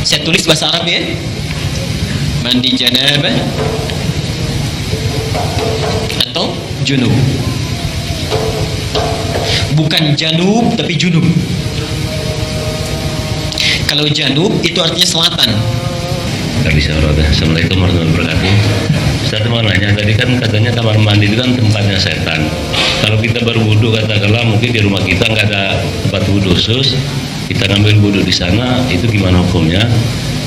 Saya tulis bahasa Arab ya. Mandi janabah atau junub. Bukan janub tapi junub. Kalau janub itu artinya selatan. Assalamualaikum warahmatullahi wabarakatuh. Ustaz mau nanya, tadi kan katanya kamar mandi itu kan tempatnya setan. Kalau kita berwudu katakanlah mungkin di rumah kita nggak ada tempat wudu khusus, kita ngambil wudu di sana, itu gimana hukumnya?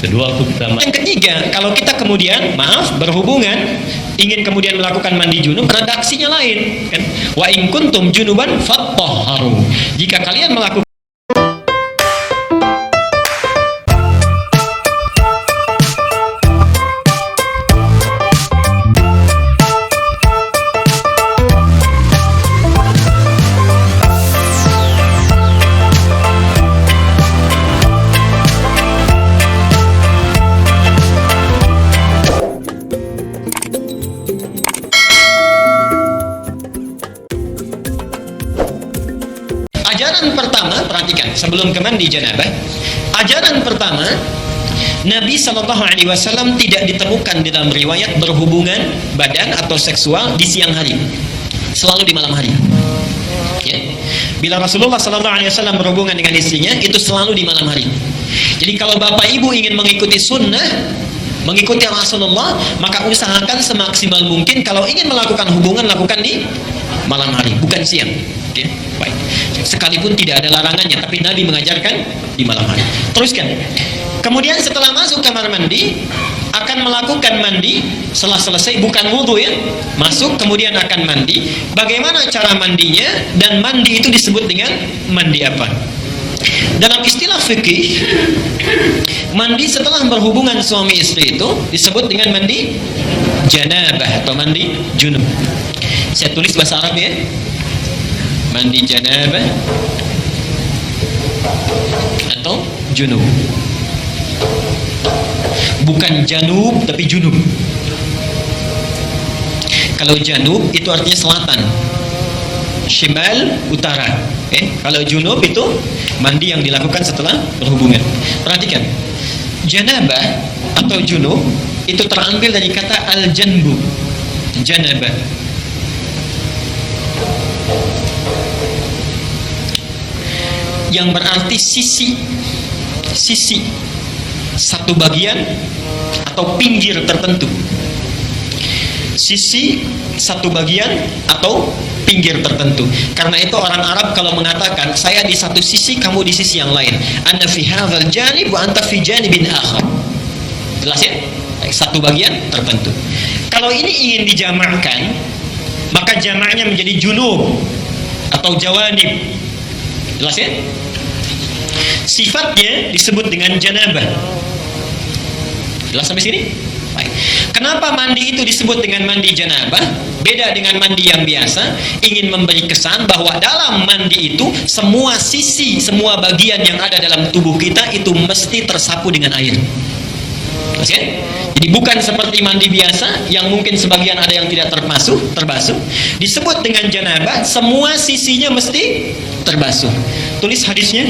Kedua, waktu kita yang ketiga, kalau kita kemudian berhubungan ingin kemudian melakukan mandi junub, redaksinya lain kan? Wa in kuntum junuban fattahharu. Jika kalian melakukan ajaran pertama, perhatikan sebelum ke mandi janabah. Ajaran pertama, Nabi SAW tidak ditemukan di dalam riwayat berhubungan badan atau seksual di siang hari, selalu di malam hari. Ya. Bila Rasulullah SAW berhubungan dengan istrinya, itu selalu di malam hari. Jadi kalau bapak ibu ingin mengikuti sunnah, mengikuti Rasulullah, maka usahakan semaksimal mungkin kalau ingin melakukan hubungan, lakukan di malam hari, bukan siang. Okay? Baik. Sekalipun tidak ada larangannya, tapi Nabi mengajarkan di malam hari. Teruskan. Kemudian setelah masuk kamar mandi, akan melakukan mandi. Setelah selesai, bukan wudhu ya, masuk kemudian akan mandi. Bagaimana cara mandinya? Dan mandi itu disebut dengan mandi apa? Dalam istilah fikih, mandi setelah berhubungan suami istri itu disebut dengan mandi janabah atau mandi junub. Saya tulis bahasa Arab ya. Mandi janabah atau junub. Bukan janub tapi junub. Kalau janub itu artinya selatan, shimal utara. Kalau junub itu mandi yang dilakukan setelah berhubungan. Perhatikan, janabah atau junub itu terambil dari kata al-janbu, janabah. Yang berarti sisi satu bagian atau pinggir tertentu. Sisi satu bagian atau pinggir tertentu. Karena itu orang Arab kalau mengatakan saya di satu sisi, kamu di sisi yang lain. Anta fi hadzal janib wa anta fi janibin akhar. Jelas ya? Satu bagian tertentu. Kalau ini ingin dijamakkan, maka jamaknya menjadi junub atau jawanib. Jelas ya? Sifatnya disebut dengan janabah. Jelas sampai sini? Baik. Kenapa mandi itu disebut dengan mandi janabah? Beda dengan mandi yang biasa. Ingin memberi kesan bahwa dalam mandi itu semua sisi, semua bagian yang ada dalam tubuh kita itu mesti tersapu dengan air. Jelas ya? Jadi bukan seperti mandi biasa yang mungkin sebagian ada yang tidak terbasuh. Disebut dengan janabah, semua sisinya mesti terbasuh. Tulis hadisnya.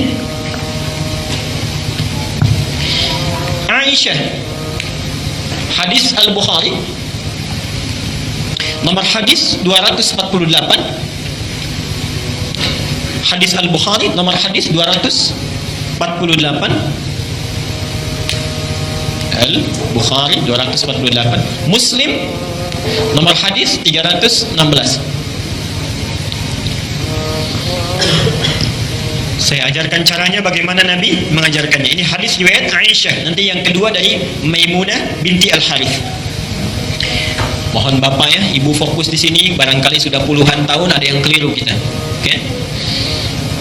Aisyah, hadis Al-Bukhari, nomor hadis 248. Hadis Al-Bukhari nomor hadis 248. Al-Bukhari 248. Muslim nomor hadis 316. Saya ajarkan caranya bagaimana Nabi mengajarkannya. Ini hadis riwayat Aisyah. Nanti yang kedua dari Maimunah binti Al-Harith. Mohon Bapak ya, Ibu fokus di sini. Barangkali sudah puluhan tahun ada yang keliru kita. Oke.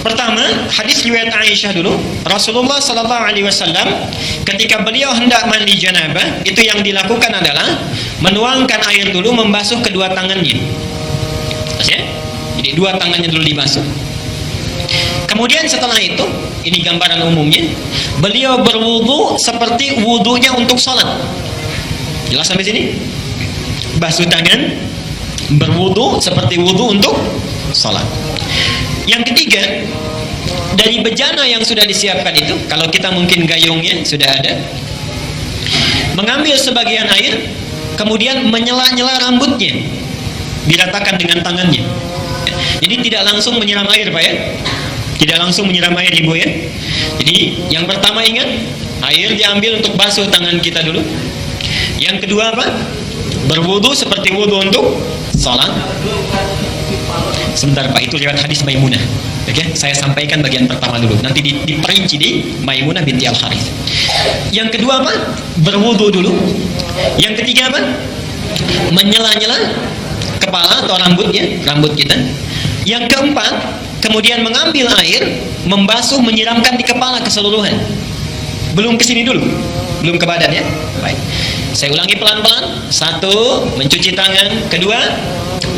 Pertama, hadis riwayat Aisyah dulu. Rasulullah SAW ketika beliau hendak mandi janabah, itu yang dilakukan adalah menuangkan air dulu, membasuh kedua tangannya. Ya? Jadi dua tangannya dulu dibasuh. Kemudian setelah itu, ini gambaran umumnya, beliau berwudu seperti wudunya untuk sholat. Jelas sampai sini? Basuh tangan, berwudu seperti wudu untuk sholat. Yang ketiga, dari bejana yang sudah disiapkan itu, kalau kita mungkin gayungnya sudah ada, mengambil sebagian air, kemudian menyela-nyela rambutnya, diratakan dengan tangannya. Jadi tidak langsung menyiram air, Pak ya. Tidak langsung menyiram air, Ibu ya. Jadi yang pertama ingat, air diambil untuk basuh tangan kita dulu. Yang kedua apa? Berwudu seperti wudu untuk salat. Sebentar Pak, itu lewat hadis Maimunah. Oke, saya sampaikan bagian pertama dulu. Nanti diperinci di Maimunah binti Al-Harith. Yang kedua apa? Berwudu dulu. Yang ketiga apa? Menyela-nyela kepala atau rambutnya, rambut kita. Yang keempat, kemudian mengambil air, membasuh, menyiramkan di kepala keseluruhan. Belum ke sini dulu, belum ke badan ya. Baik. Saya ulangi pelan-pelan. Satu, mencuci tangan. Kedua,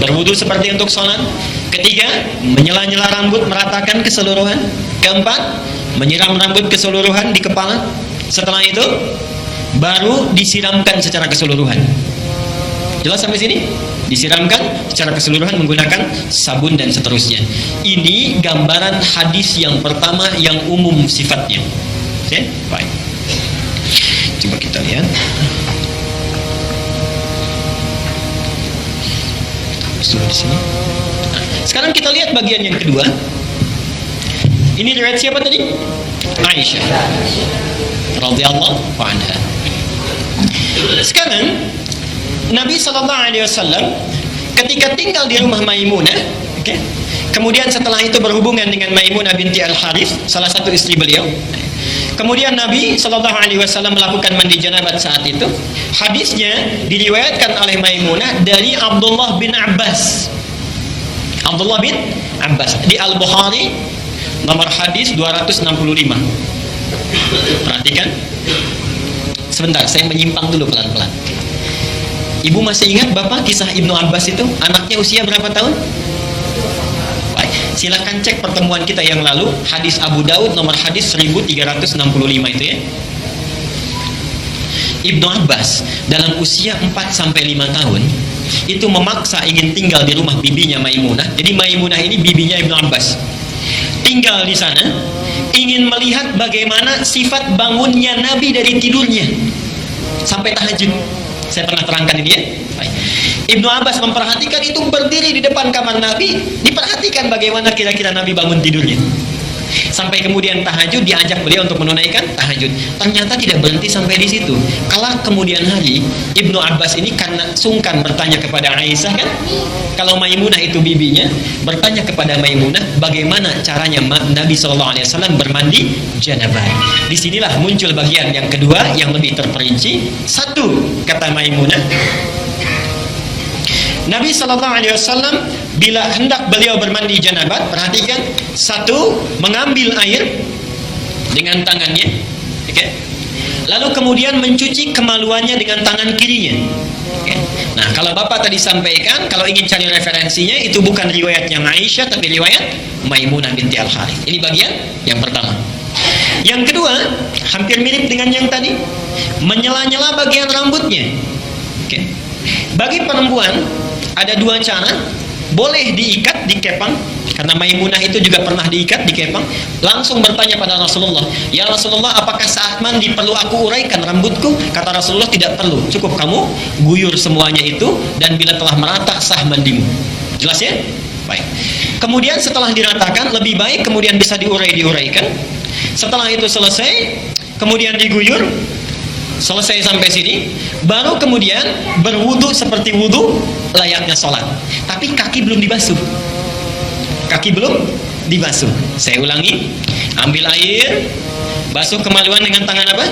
berwudu seperti untuk sholat. Ketiga, menyela-nyela rambut, meratakan keseluruhan. Keempat, menyiram rambut keseluruhan di kepala. Setelah itu, baru disiramkan secara keseluruhan. Jelas sampai sini? Disiramkan secara keseluruhan menggunakan sabun dan seterusnya. Ini gambaran hadis yang pertama yang umum sifatnya. Oke, baik. Coba kita lihat. Sudah di sini. Sekarang kita lihat bagian yang kedua. Ini riwayat siapa tadi? Aisyah radhiyallahu anha. Sekarang Nabi SAW ketika tinggal di rumah Maimunah, kemudian setelah itu berhubungan dengan Maimunah binti Al-Harith, salah satu istri beliau. Kemudian Nabi SAW melakukan mandi janabat saat itu. Hadisnya diriwayatkan oleh Maimunah dari Abdullah bin Abbas. Abdullah bin Abbas di Al-Bukhari nomor hadis 265. Perhatikan. Sebentar, saya menyimpang dulu pelan-pelan. Ibu masih ingat Bapak kisah Ibnu Abbas itu? Anaknya usia berapa tahun? Baik, silakan cek pertemuan kita yang lalu, hadis Abu Daud nomor hadis 1365 itu ya. Ibnu Abbas dalam usia 4-5 tahun itu memaksa ingin tinggal di rumah bibinya Maimunah. Jadi Maimunah ini bibinya Ibnu Abbas. Tinggal di sana, ingin melihat bagaimana sifat bangunnya Nabi dari tidurnya sampai tahajud. Saya pernah terangkan ini ya. Ibnu Abbas memperhatikan itu, berdiri di depan kamar Nabi, diperhatikan bagaimana kira-kira Nabi bangun tidurnya. Sampai kemudian tahajud, diajak beliau untuk menunaikan tahajud. Ternyata tidak berhenti sampai di situ. Kala kemudian hari, Ibnu Abbas ini karena sungkan bertanya kepada Aisyah kan, kalau Maimunah itu bibinya, bertanya kepada Maimunah bagaimana caranya Nabi SAW bermandi janabah. Disinilah muncul bagian yang kedua yang lebih terperinci. Satu, kata Maimunah, Nabi SAW bila hendak beliau bermandi janabat, perhatikan, satu, mengambil air dengan tangannya, lalu kemudian mencuci kemaluannya dengan tangan kirinya. Nah, kalau Bapak tadi sampaikan, kalau ingin cari referensinya, itu bukan riwayatnya Aisyah, tapi riwayat Maimunah binti Al-Harith. Ini bagian yang pertama. Yang kedua, hampir mirip dengan yang tadi, menyela-nyela bagian rambutnya. Bagi perempuan ada dua cara. Boleh diikat, dikepang, karena Maimunah itu juga pernah diikat, dikepang. Langsung bertanya pada Rasulullah, ya Rasulullah, apakah saat mandi perlu aku uraikan rambutku? Kata Rasulullah, tidak perlu, cukup kamu guyur semuanya itu, dan bila telah merata sah mandimu. Jelas ya? Baik. Kemudian setelah diratakan, lebih baik kemudian bisa diuraikan. Setelah itu selesai, kemudian diguyur. Selesai sampai sini, baru kemudian berwudu seperti wudu layaknya sholat. Tapi kaki belum dibasuh. Kaki belum dibasuh. Saya ulangi, ambil air, basuh kemaluan dengan tangan apa?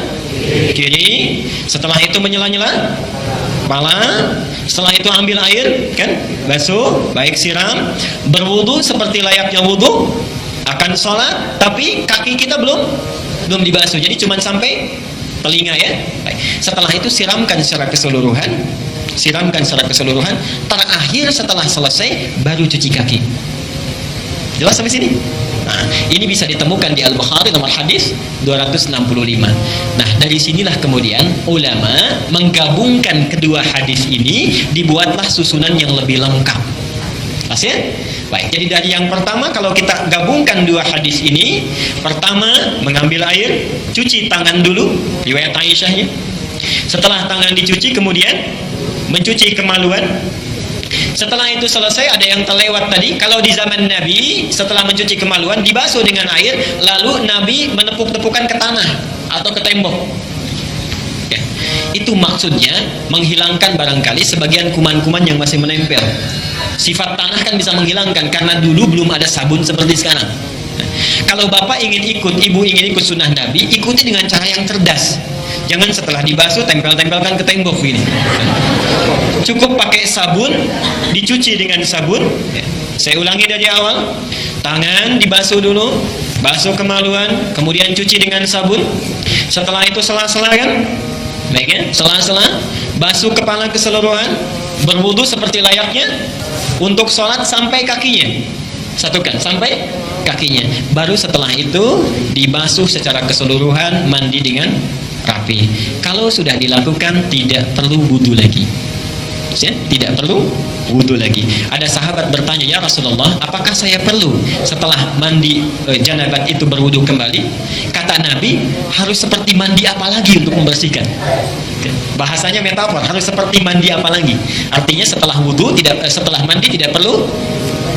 Kiri. Setelah itu menyela-nyela kepala. Setelah itu ambil air, kan? Basuh, baik siram, berwudu seperti layaknya wudu akan sholat, tapi kaki kita belum dibasuh. Jadi cuma sampai telinga ya. Baik. Setelah itu siramkan secara keseluruhan. Terakhir setelah selesai baru cuci kaki. Jelas sampai sini? Nah, ini bisa ditemukan di Al-Bukhari nomor hadis 265. Nah, dari sinilah kemudian ulama menggabungkan kedua hadis ini, dibuatlah susunan yang lebih lengkap. Pas ya? Baik, jadi dari yang pertama kalau kita gabungkan dua hadis ini, pertama mengambil air, cuci tangan dulu, riwayat Aisyahnya. Setelah tangan dicuci kemudian mencuci kemaluan. Setelah itu selesai, ada yang terlewat tadi, kalau di zaman Nabi setelah mencuci kemaluan dibasuh dengan air, lalu Nabi menepuk-tepukan ke tanah atau ke tembok. Ya, itu maksudnya menghilangkan barangkali sebagian kuman-kuman yang masih menempel. Sifat tanah kan bisa menghilangkan, karena dulu belum ada sabun seperti sekarang. Kalau bapak ingin ikut, ibu ingin ikut sunnah Nabi, ikuti dengan cara yang cerdas. Jangan setelah dibasuh tempel-tempelkan ke tembok ini. Cukup pakai sabun, dicuci dengan sabun. Saya ulangi dari awal. Tangan dibasuh dulu, basuh kemaluan, kemudian cuci dengan sabun. Setelah itu sela-sela kan? Baik ya, sela-sela, basuh kepala keseluruhan, berwudu seperti layaknya. Untuk sholat sampai kakinya, satukan sampai kakinya. Baru setelah itu dibasuh secara keseluruhan, mandi dengan rapi. Kalau sudah dilakukan tidak perlu wudu lagi. Ya, tidak perlu wudu lagi. Ada sahabat bertanya, ya Rasulullah, apakah saya perlu setelah mandi janabat itu berwudu kembali? Kata Nabi, harus seperti mandi apa lagi untuk membersihkan? Bahasanya metafor, harus seperti mandi apa lagi? Artinya setelah wudu setelah mandi tidak perlu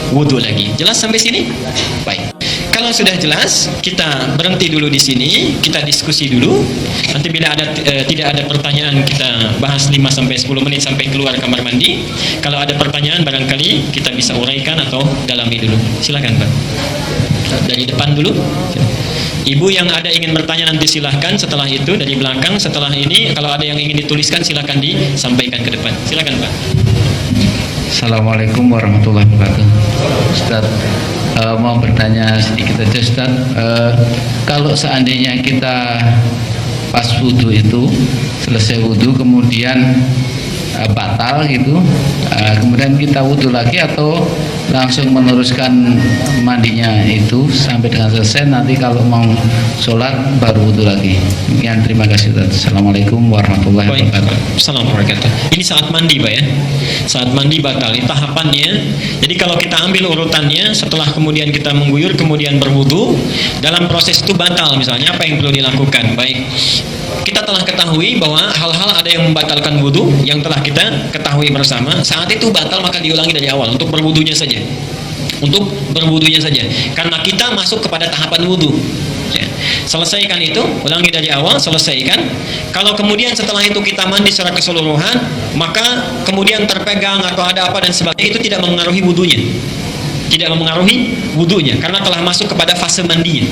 wudu lagi. Jelas sampai sini? Baik. Kalau sudah jelas, kita berhenti dulu di sini, kita diskusi dulu. Nanti bila tidak ada pertanyaan, kita bahas 5 sampai 10 menit sampai keluar kamar mandi. Kalau ada pertanyaan barangkali kita bisa uraikan atau dalami dulu. Silakan, Pak. Dari depan dulu. Ibu yang ada ingin bertanya nanti silahkan. Setelah itu dari belakang. Setelah ini kalau ada yang ingin dituliskan silahkan disampaikan ke depan. Silahkan, Pak. Assalamualaikum warahmatullahi wabarakatuh. Ustaz, mau bertanya sedikit aja Ustaz. Kalau seandainya kita pas wudhu itu selesai wudhu kemudian batal gitu, kemudian kita wudhu lagi atau langsung meneruskan mandinya itu sampai dengan selesai, nanti kalau mau sholat baru wudhu lagi. Demikian, terima kasih Ustaz. Assalamualaikum warahmatullahi wabarakatuh. Assalamualaikum. Ini saat mandi, Pak ya. Saat mandi batal. Ini tahapannya. Jadi kalau kita ambil urutannya, setelah kemudian kita mengguyur kemudian berwudhu, dalam proses itu batal. Misalnya apa yang perlu dilakukan? Baik, kita telah ketahui bahwa hal-hal ada yang membatalkan wudhu yang telah kita ketahui bersama. Saat itu batal maka diulangi dari awal untuk berwudhunya saja. Untuk berwudhunya saja. Karena kita masuk kepada tahapan wudhu. Ya. Selesaikan itu, ulangi dari awal, selesaikan. Kalau kemudian setelah itu kita mandi secara keseluruhan, maka kemudian terpegang atau ada apa dan sebagainya, itu tidak mengaruhi wudhunya. Tidak mempengaruhi wudhunya karena telah masuk kepada fase mandinya.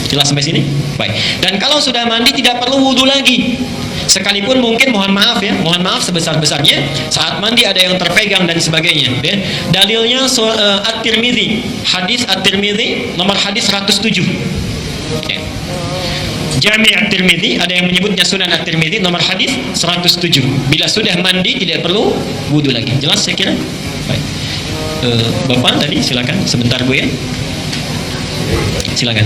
Jelas sampai sini? Baik. Dan kalau sudah mandi tidak perlu wudhu lagi. Sekalipun mungkin mohon maaf sebesar-besarnya saat mandi ada yang terpegang dan sebagainya. Ya. Dalilnya At-Tirmidzi, hadis At-Tirmidzi nomor hadis 107. Ya. Jami' At-Tirmidzi ada yang menyebutnya Sunan At-Tirmidzi nomor hadis 107. Bila sudah mandi tidak perlu wudhu lagi. Jelas saya kira? Baik. Bapak tadi silakan sebentar Bu ya. Silakan.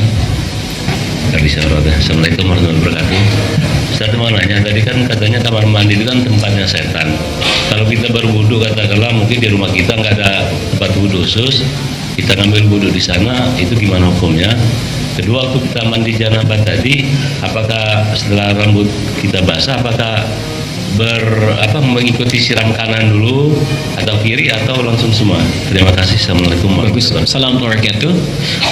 Assalamualaikum warahmatullahi wabarakatuh. Saya mau nanya, tadi kan katanya kamar mandi itu kan tempatnya setan. Kalau kita berwudu katakanlah mungkin di rumah kita nggak ada tempat wudu khusus, kita ngambil wudu di sana, itu gimana hukumnya? Kedua, waktu kita mandi janabah tadi, apakah setelah rambut kita basah, apakah mengikuti siram kanan dulu atau kiri atau langsung semua? Terima kasih. Assalamualaikum warahmatullahi wabarakatuh. Assalamualaikum.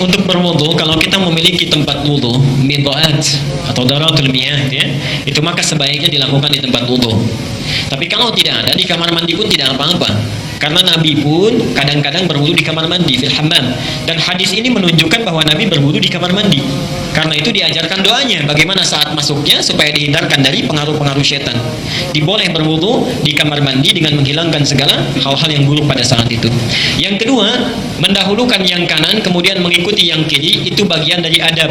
Untuk berwudu, kalau kita memiliki tempat wudu, midhaat atau daratul miyah ya, itu maka sebaiknya dilakukan di tempat wudu. Tapi kalau tidak ada di kamar mandi pun tidak apa-apa. Karena Nabi pun kadang-kadang berwudu di kamar mandi, fil hammam. Dan hadis ini menunjukkan bahwa Nabi berwudu di kamar mandi. Karena itu diajarkan doanya bagaimana saat masuknya supaya dihindarkan dari pengaruh-pengaruh setan. Diboleh berwudu di kamar mandi dengan menghilangkan segala hal-hal yang buruk pada saat itu. Yang kedua, mendahulukan yang kanan kemudian mengikuti yang kiri, itu bagian dari adab.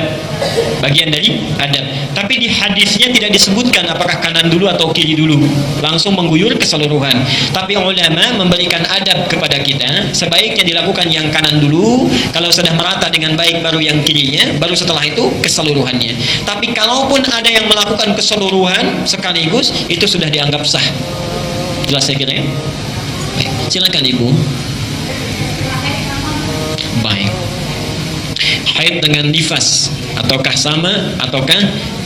Bagian dari adab. Tapi di hadisnya tidak disebutkan apakah kanan dulu atau kiri dulu. Langsung mengguyur keseluruhan. Tapi ulama memberikan adab kepada kita, sebaiknya dilakukan yang kanan dulu, kalau sudah merata dengan baik baru yang kirinya, baru setelah itu keseluruhannya. Tapi kalaupun ada yang melakukan keseluruhan sekaligus, itu sudah dianggap sah. Jelas saya kira ya? Baik, silakan Ibu. Baik. Haid dengan nifas ataukah sama ataukah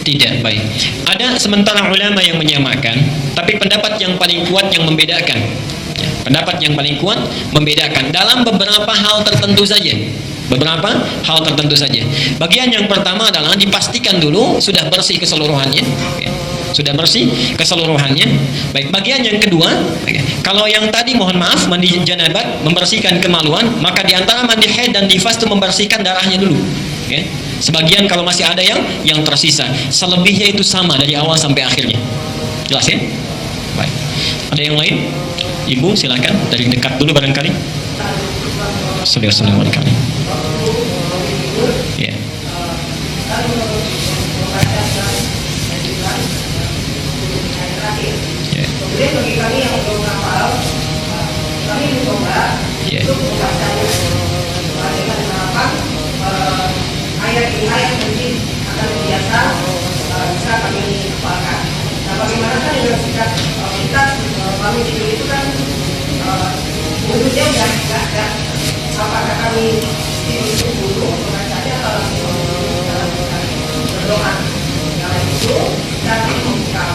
tidak? Baik. Ada sementara ulama yang menyamakan, tapi pendapat yang paling kuat yang membedakan. Pendapat yang paling kuat membedakan dalam beberapa hal tertentu saja. Beberapa hal tertentu saja. Bagian yang pertama adalah dipastikan dulu sudah bersih keseluruhannya. Ya. Sudah bersih keseluruhannya. Baik, bagian yang kedua, kalau yang tadi mohon maaf mandi janabat membersihkan kemaluan, maka diantara mandi haid dan nifas itu membersihkan darahnya dulu. Ya. Sebagian kalau masih ada yang tersisa, selebihnya itu sama dari awal sampai akhirnya. Jelas ya? Baik. Ada yang lain? Ibu silakan dari dekat dulu barangkali. Assalamualaikum warahmatullahi wabarakatuh. Ya. Kemudian bagi kami yang belum hafal, kami mencoba untuk membaca dengan harapan ayat demi ayat mungkin akan biasa bisa kami hafalkan. Nah, bagaimana kan dengan sikap kita kami tidur itu kan wujudnya udah nggak ada. Apakah kami tidur itu dulu membacanya atau berdoa? Karena itu nanti membuka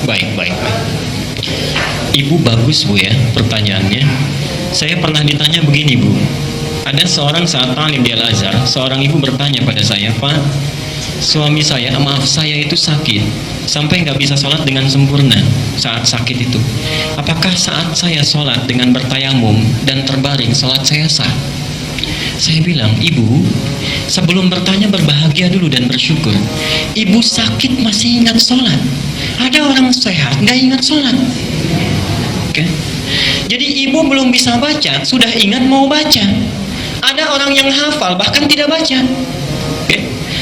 Baik. Ibu bagus Bu ya pertanyaannya. Saya pernah ditanya begini Bu. Ada seorang saat talim di Al-Azhar, seorang ibu bertanya pada saya, Pak, suami saya, maaf saya itu sakit sampai nggak bisa sholat dengan sempurna saat sakit itu. Apakah saat saya sholat dengan bertayamum dan terbaring sholat saya sah? Saya bilang, ibu, sebelum bertanya berbahagia dulu dan bersyukur. Ibu sakit masih ingat sholat. Ada orang sehat nggak ingat sholat. Oke? Jadi ibu belum bisa baca, sudah ingat mau baca. Ada orang yang hafal bahkan tidak baca. Oke?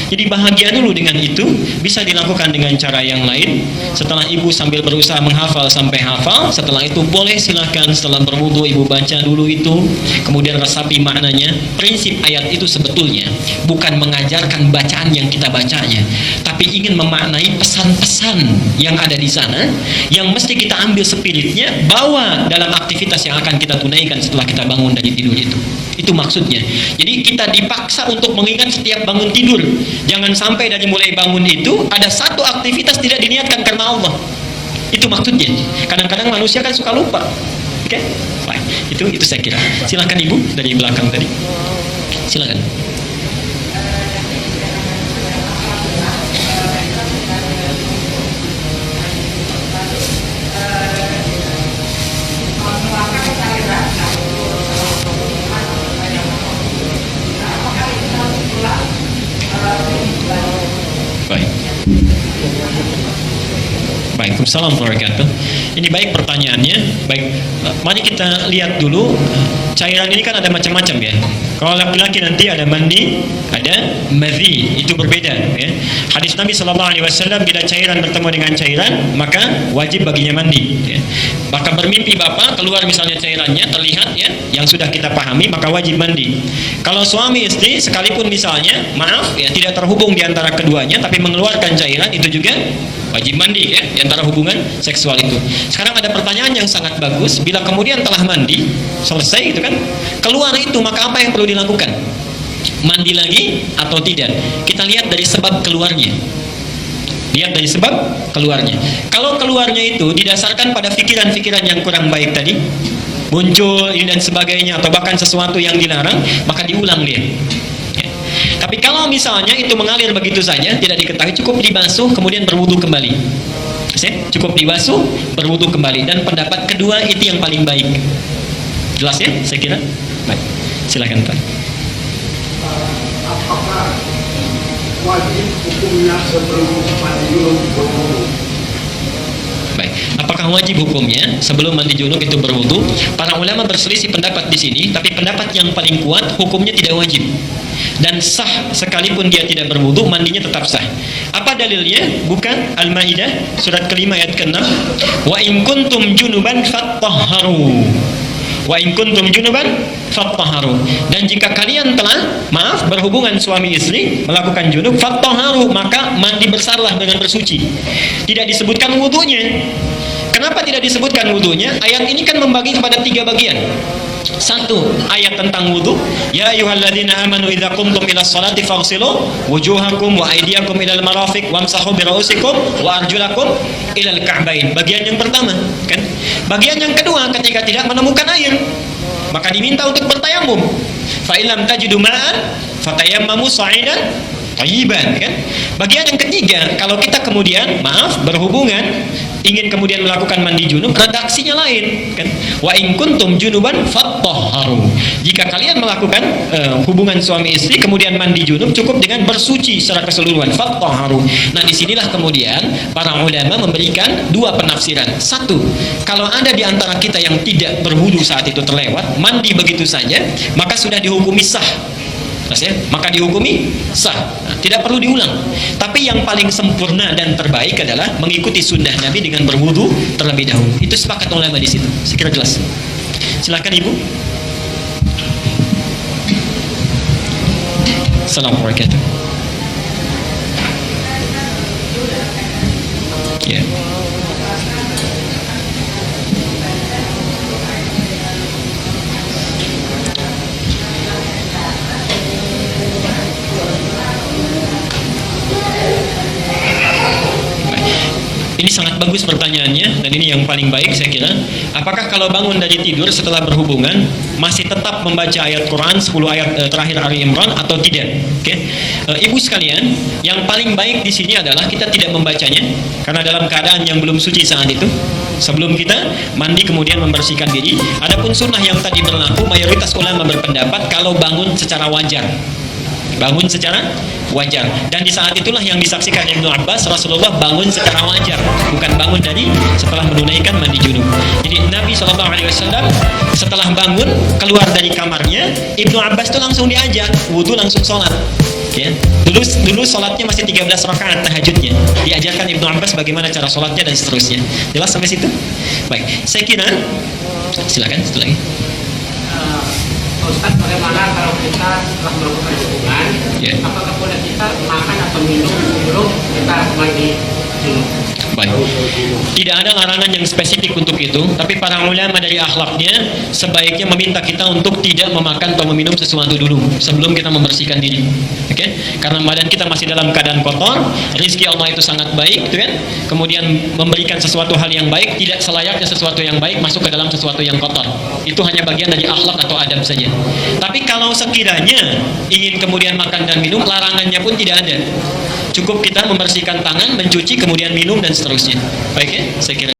Jadi bahagia dulu dengan itu. Bisa dilakukan dengan cara yang lain. Setelah ibu sambil berusaha menghafal sampai hafal, setelah itu boleh silakan setelah berwudu ibu baca dulu itu, kemudian resapi maknanya. Prinsip ayat itu sebetulnya bukan mengajarkan bacaan yang kita bacanya, tapi ingin memaknai pesan-pesan yang ada di sana, yang mesti kita ambil spiritnya, bawa dalam aktivitas yang akan kita tunaikan setelah kita bangun dari tidur itu. Itu maksudnya. Jadi kita dipaksa untuk mengingat setiap bangun tidur. Jangan sampai dari mulai bangun itu ada satu aktivitas tidak diniatkan karena Allah. Itu maksudnya. Kadang-kadang manusia kan suka lupa. Oke? Baik. Itu saya kira. Silakan Ibu dari belakang tadi. Silakan. Baik, Waalaikumsalam warahmatullahi wabarakatuh. Ini baik pertanyaannya. Baik, mari kita lihat dulu. Cairan ini kan ada macam-macam ya. Kalau laki-laki nanti ada mandi, ada madhi, itu berbeda ya. Hadis Nabi SAW, bila cairan bertemu dengan cairan, maka wajib baginya mandi ya. Maka bermimpi bapak keluar misalnya cairannya terlihat ya, yang sudah kita pahami, maka wajib mandi. Kalau suami istri sekalipun misalnya maaf ya, tidak terhubung di antara keduanya tapi mengeluarkan cairan, itu juga wajib mandi ya, di antara hubungan seksual itu. Sekarang ada pertanyaan yang sangat bagus. Bila kemudian telah mandi selesai gitu kan, keluar itu, maka apa yang perlu dilakukan? Mandi lagi atau tidak? Kita lihat dari sebab keluarnya. Lihat dari sebab keluarnya. Kalau keluarnya itu didasarkan pada pikiran-pikiran yang kurang baik tadi, muncul ini dan sebagainya, atau bahkan sesuatu yang dilarang, maka diulang dia. Tapi kalau misalnya itu mengalir begitu saja, tidak diketahui, cukup dibasuh kemudian berwudu kembali. Cukup dibasuh, berwudu kembali. Dan pendapat kedua itu yang paling baik. Jelas ya, saya kira. Baik, silakan Pak. Apakah wajib hukumnya sebelum mandi junub berwudu? Baik, apakah wajib hukumnya sebelum mandi junub itu berwudu? Para ulama berselisih pendapat di sini, tapi pendapat yang paling kuat hukumnya tidak wajib. Dan sah sekalipun dia tidak berwudu, mandinya tetap sah. Apa dalilnya? Bukan Al-Maidah surat kelima ayat ke-6. Wa in kuntum junuban fattahharu. Wa in kuntum junuban fattahharu. Dan jika kalian telah berhubungan suami istri, melakukan junub, fattahharu, maka mandi besarlah dengan bersuci. Tidak disebutkan wudunya. Kenapa Kenapa tidak disebutkan wudunya? Ayat ini kan membagi kepada 3 bagian. Satu, ayat tentang wudu. Ya ayyuhalladzina amanu idza qumtum ila sholati faghsilu wujuhakum wa aydiyakum ilal marafiq wamsahu bi ra'usikum wa arjulakum ilal ka'bain. Bagian yang pertama, kan? Bagian yang kedua, ketika tidak menemukan air, maka diminta untuk bertayamum. Fa illam tajidu ma'an fatayammamu sa'idan thayyiban, kan? Bagian yang ketiga, kalau kita kemudian berhubungan, ingin kemudian melakukan mandi junub, redaksinya lain, kan? Wa in kuntum junuban fattahharu. Jika kalian melakukan hubungan suami istri kemudian mandi junub, cukup dengan bersuci secara keseluruhan, fattahharu. Nah, disinilah kemudian para ulama memberikan 2 penafsiran. Satu, kalau ada di antara kita yang tidak berwudu saat itu terlewat, mandi begitu saja, maka sudah dihukumi sah. Maka dihukumi sah. Nah, tidak perlu diulang. Tapi yang paling sempurna dan terbaik adalah mengikuti sunnah Nabi dengan berwudu terlebih dahulu. Itu sepakat ulama di situ. Sekira jelas. Silakan Ibu. Assalamualaikum warahmatullahi wabarakatuh. Ya. Ini sangat bagus pertanyaannya, dan ini yang paling baik saya kira. Apakah kalau bangun dari tidur setelah berhubungan masih tetap membaca ayat Quran 10 ayat terakhir Ali Imran atau tidak? Oke. Ibu sekalian, yang paling baik di sini adalah kita tidak membacanya karena dalam keadaan yang belum suci saat itu. Sebelum kita mandi kemudian membersihkan diri. Adapun sunnah yang tadi berlaku, mayoritas ulama berpendapat kalau bangun secara wajar. Bangun secara wajar, dan di saat itulah yang disaksikan Ibnu Abbas, Rasulullah bangun secara wajar, bukan bangun dari setelah menunaikan mandi junub. Jadi Nabi SAW setelah bangun keluar dari kamarnya, Ibnu Abbas itu langsung diajak wudu, langsung sholat. Ya, dulu sholatnya masih 13 rakaat tahajudnya. Diajarkan Ibnu Abbas bagaimana cara sholatnya dan seterusnya. Jelas sampai situ? Baik, saya kira silakan setelah lagi. Ustaz, bagaimana kalau kita setelah melakukan hubungan, apakah boleh kita makan atau minum sebelum kita mandi junub? Baik. Tidak ada larangan yang spesifik untuk itu, tapi para ulama dari akhlaknya sebaiknya meminta kita untuk tidak memakan atau meminum sesuatu dulu sebelum kita membersihkan diri. Oke? Karena badan kita masih dalam keadaan kotor, rizki Allah itu sangat baik, gitu kan? Kemudian memberikan sesuatu hal yang baik, tidak selayaknya sesuatu yang baik masuk ke dalam sesuatu yang kotor. Itu hanya bagian dari akhlak atau adab saja. Tapi kalau sekiranya ingin kemudian makan dan minum, larangannya pun tidak ada. Cukup kita membersihkan tangan, mencuci, kemudian minum dan seterusnya. Baik ya, saya kira.